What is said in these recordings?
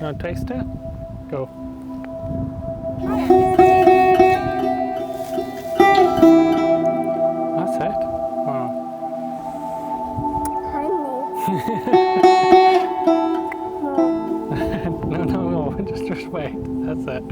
You want to taste it? Go. That's it? Wow. No, just wait. That's it.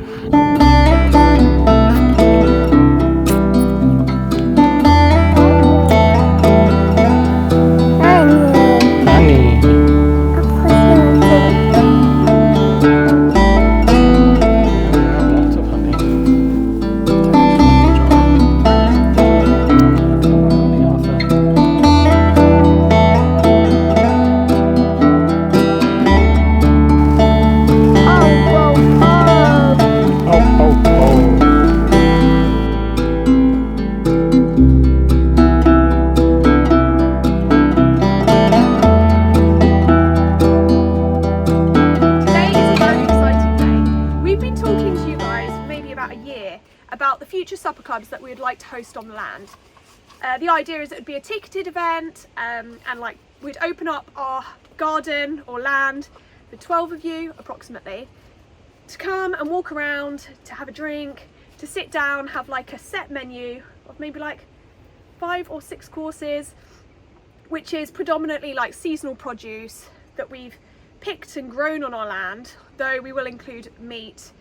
About the future supper clubs that we would like to host on the land. The idea is it would be a ticketed event, and like we'd open up our garden or land for 12 of you approximately to come and walk around, to have a drink, to sit down, have like a set menu of maybe like 5 or 6 courses, which is predominantly like seasonal produce that we've picked and grown on our land, though we will include meat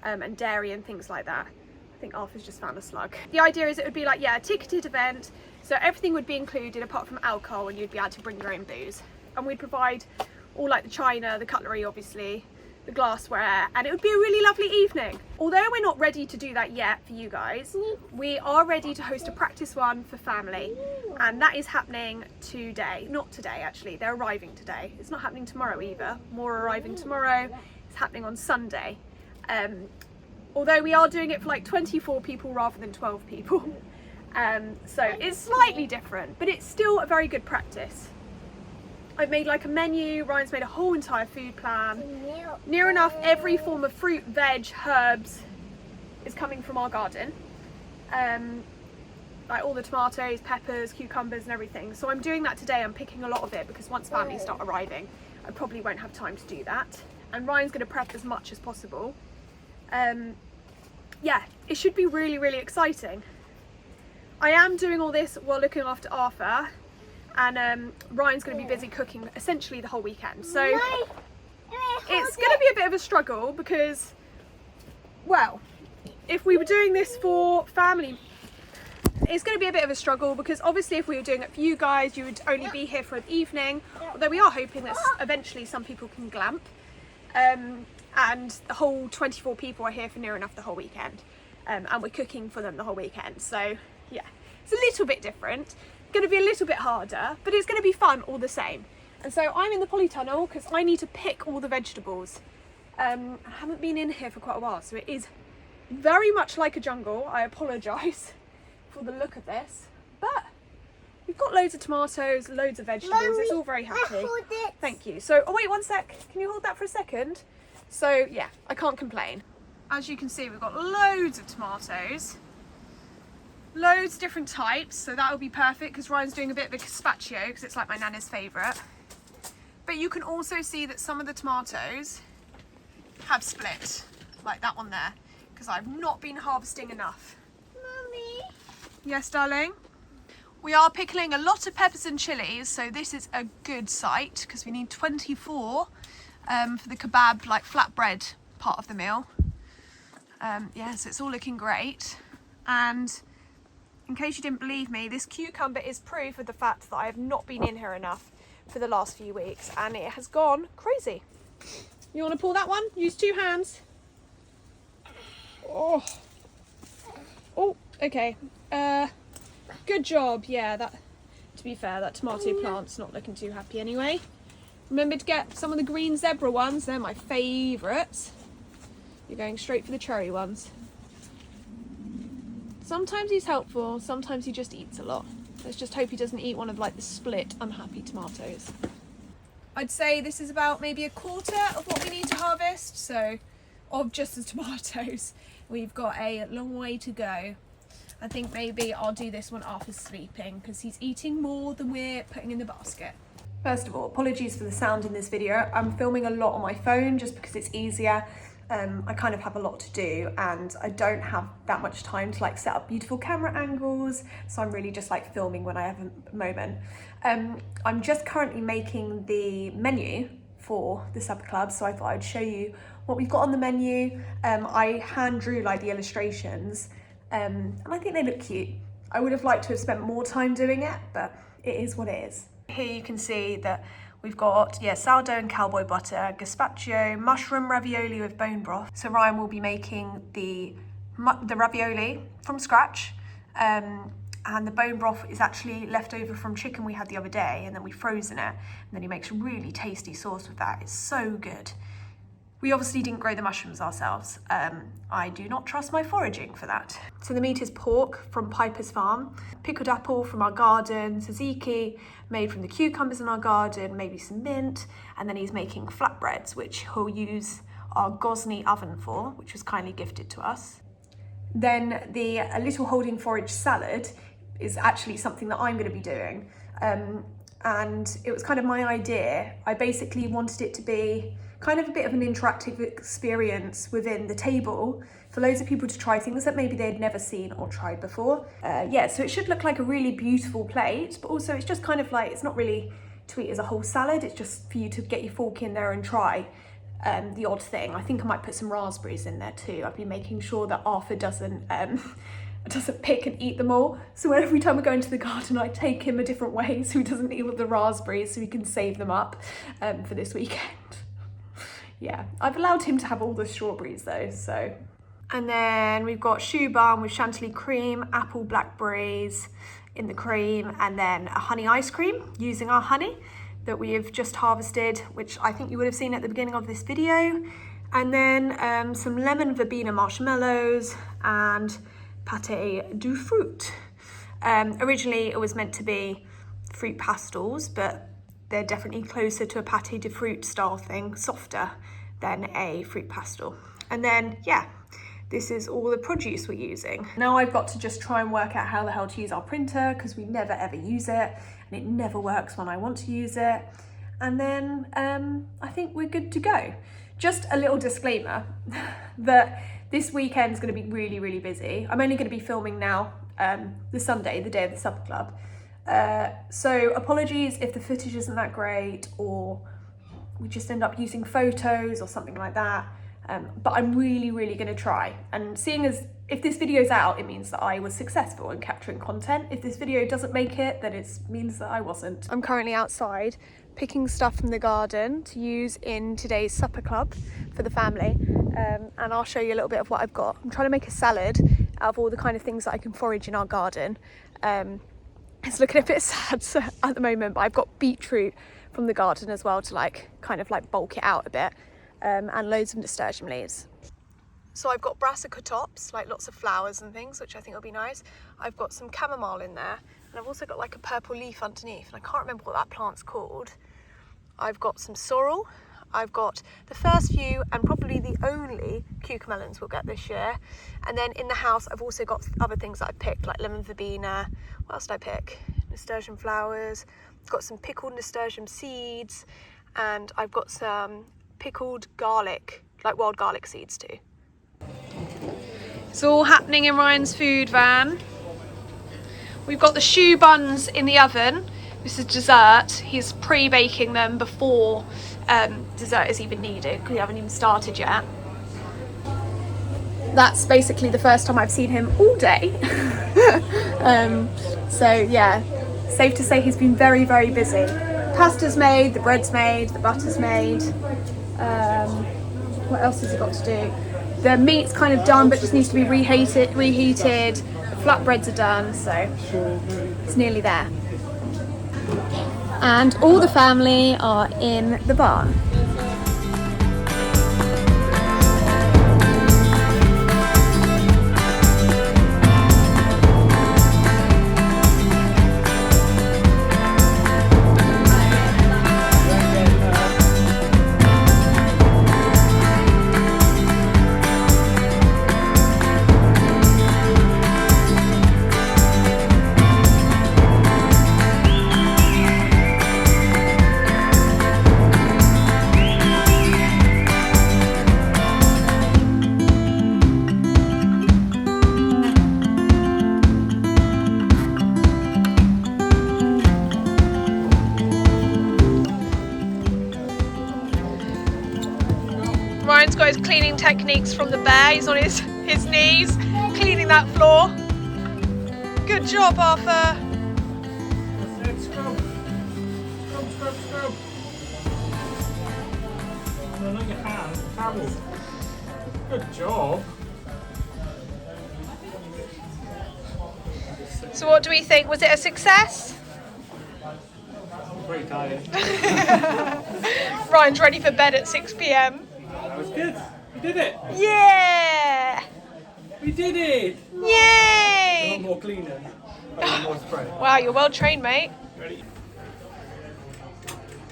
and dairy and things like that. I think Arthur's just found a slug. The idea is it would be like, yeah, a ticketed event, so everything would be included apart from alcohol, and you'd be able to bring your own booze. And we'd provide all like the china, the cutlery obviously, the glassware, and it would be a really lovely evening. Although we're not ready to do that yet for you guys, we are ready to host a practice one for family, and that is happening today. Not today actually, they're arriving today. It's not happening tomorrow either. More arriving tomorrow. It's happening on Sunday. Although we are doing it for like 24 people rather than 12 people. So it's slightly different, but it's still a very good practice. I've made like a menu, Ryan's made a whole entire food plan. Near enough every form of fruit, veg, herbs is coming from our garden. Like all the tomatoes, peppers, cucumbers and everything. So I'm doing that today. I'm picking a lot of it because once families start arriving, I probably won't have time to do that. And Ryan's going to prep as much as possible. Yeah, it should be really, really exciting. I am doing all this while looking after Arthur, and Ryan's going to be busy cooking essentially the whole weekend. So it's going to be a bit of a struggle because, well, if we were doing this for family, it's going to be a bit of a struggle because obviously if we were doing it for you guys, you would only be here for an evening, although we are hoping that eventually some people can glamp. And the whole 24 people are here for near enough the whole weekend, and we're cooking for them the whole weekend. So yeah, it's a little bit different, going to be a little bit harder, but it's going to be fun all the same. And so I'm in the polytunnel because I need to pick all the vegetables. I haven't been in here for quite a while, so it is very much like a jungle. I apologise for the look of this, but we've got loads of tomatoes, loads of vegetables. Mommy, it's all very happy. Thank you. So, oh wait, one sec. Can you hold that for a second? So yeah, I can't complain. As you can see, we've got loads of tomatoes, loads of different types. So that will be perfect because Ryan's doing a bit of a gazpacho because it's like my nana's favourite. But you can also see that some of the tomatoes have split, like that one there, because I've not been harvesting enough. Mummy. Yes, darling? We are pickling a lot of peppers and chilies, so this is a good site because we need 24 for the kebab, like flatbread part of the meal. Yeah, so it's all looking great. And in case you didn't believe me, this cucumber is proof of the fact that I have not been in here enough for the last few weeks, and it has gone crazy. You want to pull that one? Use 2 hands. Oh, okay. Good job. Yeah, that. To be fair, that tomato plant's not looking too happy anyway. Remember to get some of the green zebra ones. They're my favourites. You're going straight for the cherry ones. Sometimes he's helpful, sometimes he just eats a lot. Let's just hope he doesn't eat one of like the split unhappy tomatoes. I'd say this is about maybe a quarter of what we need to harvest, so of just the tomatoes. We've got a long way to go. I think maybe I'll do this when Arthur's sleeping because he's eating more than we're putting in the basket. First of all, apologies for the sound in this video. I'm filming a lot on my phone just because it's easier. I kind of have a lot to do and I don't have that much time to like set up beautiful camera angles, so I'm really just like filming when I have a moment. I'm just currently making the menu for the supper club, so I thought I'd show you what we've got on the menu. I hand drew like the illustrations and I think they look cute. I would have liked to have spent more time doing it, but it is what it is. Here you can see that we've got, sourdough and cowboy butter, gazpacho, mushroom ravioli with bone broth. So Ryan will be making the ravioli from scratch. And the bone broth is actually left over from chicken we had the other day, and then we've frozen it. And then he makes a really tasty sauce with that. It's so good. We obviously didn't grow the mushrooms ourselves. I do not trust my foraging for that. So the meat is pork from Piper's Farm, pickled apple from our garden, tzatziki made from the cucumbers in our garden, maybe some mint, and then he's making flatbreads, which he'll use our Gosney oven for, which was kindly gifted to us. Then the little holding forage salad is actually something that I'm going to be doing. And it was kind of my idea. I basically wanted it to be kind of a bit of an interactive experience within the table for loads of people to try things that maybe they'd never seen or tried before. So it should look like a really beautiful plate, but also it's just kind of like, it's not really to eat as a whole salad, it's just for you to get your fork in there and try the odd thing. I think I might put some raspberries in there too. I've been making sure that Arthur doesn't pick and eat them all. So every time I go into the garden, I take him a different way so he doesn't eat all the raspberries, so he can save them up for this weekend. Yeah, I've allowed him to have all the strawberries though, so. And then we've got choux bun with chantilly cream, apple blackberries in the cream, and then a honey ice cream using our honey that we have just harvested, which I think you would have seen at the beginning of this video. And then some lemon verbena marshmallows and pâté du fruit. Originally it was meant to be fruit pastels, but they're definitely closer to a pâté de fruit style thing, softer than a fruit pastel. And then, this is all the produce we're using. Now I've got to just try and work out how the hell to use our printer, because we never ever use it, and it never works when I want to use it. And then I think we're good to go. Just a little disclaimer that this weekend is going to be really, really busy. I'm only going to be filming now, the Sunday, the day of the supper club. So apologies if the footage isn't that great, or we just end up using photos or something like that. But I'm really, really going to try. And seeing as if this video's out, it means that I was successful in capturing content. If this video doesn't make it, then it means that I wasn't. I'm currently outside picking stuff from the garden to use in today's supper club for the family. And I'll show you a little bit of what I've got. I'm trying to make a salad out of all the kind of things that I can forage in our garden. It's looking a bit sad at the moment, but I've got beetroot from the garden as well to kind of bulk it out a bit, and loads of nasturtium leaves. So I've got brassica tops, lots of flowers and things, which I think will be nice. I've got some chamomile in there, and I've also got a purple leaf underneath, and I can't remember what that plant's called. I've got some sorrel. I've got the first few and probably the only cucamelons we'll get this year. And then in the house, I've also got other things that I've picked, like lemon verbena. What else did I pick? Nasturtium flowers. I've got some pickled nasturtium seeds. And I've got some pickled garlic, wild garlic seeds too. It's all happening in Ryan's food van. We've got the choux buns in the oven. This is dessert. He's pre-baking them before dessert is even needed, because we haven't even started yet. That's basically the first time I've seen him all day. So yeah, safe to say he's been very, very busy. Pasta's made, the bread's made, the butter's made. What else has he got to do? The meat's kind of done, but just needs to be reheated. The flatbreads are done, so it's nearly there. And all the family are in the barn. Ryan's got his cleaning techniques from the bear. He's on his knees, cleaning that floor. Good job, Arthur. Let's scrub. Scrub, scrub, scrub. No, not your hand. Towel. Good job. So what do we think? Was it a success? I'm pretty tired. Ryan's ready for bed at 6 p.m. That was good. We did it. Yeah! We did it. Yay! More cleaner. More spray. Wow, you're well trained, mate. Ready?